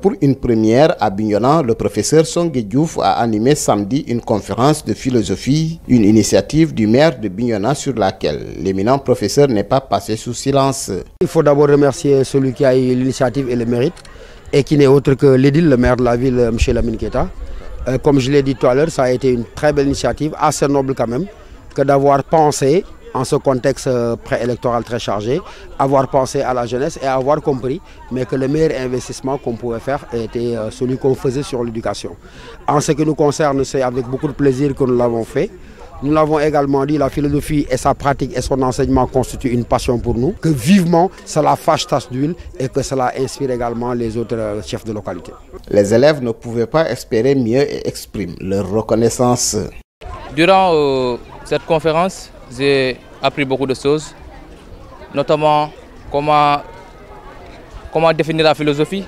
Pour une première à Bignona, le professeur Songué Diouf a animé samedi une conférence de philosophie, une initiative du maire de Bignona sur laquelle l'éminent professeur n'est pas passé sous silence. Il faut d'abord remercier celui qui a eu l'initiative et le mérite, et qui n'est autre que l'édile, le maire de la ville, M. Lamine Keita. Comme je l'ai dit tout à l'heure, ça a été une très belle initiative, assez noble quand même, que d'avoir pensé, en ce contexte préélectoral très chargé, avoir pensé à la jeunesse et avoir compris, mais que le meilleur investissement qu'on pouvait faire était celui qu'on faisait sur l'éducation. En ce qui nous concerne, c'est avec beaucoup de plaisir que nous l'avons fait. Nous l'avons également dit, la philosophie et sa pratique et son enseignement constituent une passion pour nous, que vivement cela fâche tache d'huile et que cela inspire également les autres chefs de localité. Les élèves ne pouvaient pas espérer mieux et expriment leur reconnaissance. Durant cette conférence, j'ai appris beaucoup de choses, notamment comment définir la philosophie.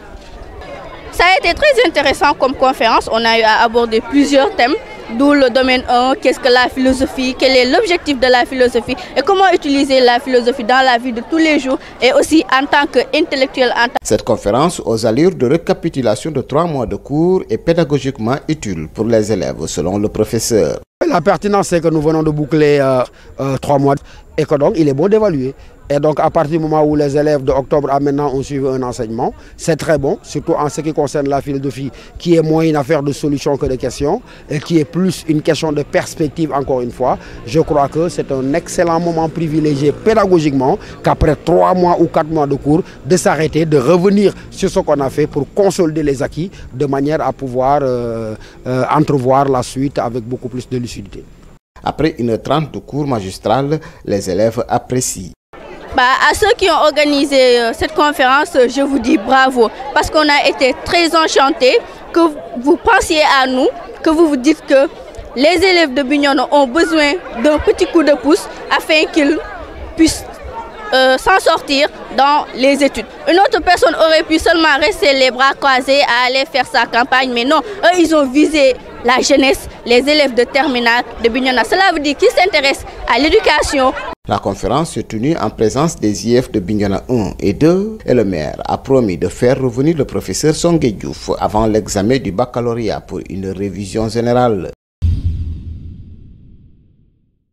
Ça a été très intéressant comme conférence. On a eu à aborder plusieurs thèmes, d'où le domaine 1, qu'est-ce que la philosophie, quel est l'objectif de la philosophie et comment utiliser la philosophie dans la vie de tous les jours et aussi en tant qu'intellectuel. Cette conférence aux allures de récapitulation de 3 mois de cours est pédagogiquement utile pour les élèves, selon le professeur. La pertinence, c'est que nous venons de boucler 3 mois et que donc il est bon d'évaluer. Et donc à partir du moment où les élèves de octobre à maintenant ont suivi un enseignement, c'est très bon, surtout en ce qui concerne la philosophie, qui est moins une affaire de solution que de questions, et qui est plus une question de perspective encore une fois. Je crois que c'est un excellent moment privilégié pédagogiquement, qu'après 3 mois ou 4 mois de cours, de s'arrêter, de revenir sur ce qu'on a fait pour consolider les acquis, de manière à pouvoir entrevoir la suite avec beaucoup plus de lucidité. Après 1h30 de cours magistral, les élèves apprécient. À ceux qui ont organisé cette conférence, je vous dis bravo, parce qu'on a été très enchantés que vous pensiez à nous, que vous vous dites que les élèves de Bignona ont besoin d'un petit coup de pouce afin qu'ils puissent s'en sortir dans les études. Une autre personne aurait pu seulement rester les bras croisés à aller faire sa campagne, mais non, eux ils ont visé la jeunesse, les élèves de terminale de Bignona. Cela veut dire qu'ils s'intéressent à l'éducation. La conférence s'est tenue en présence des IF de Bignona 1 et 2 et le maire a promis de faire revenir le professeur Songué Diouf avant l'examen du baccalauréat pour une révision générale.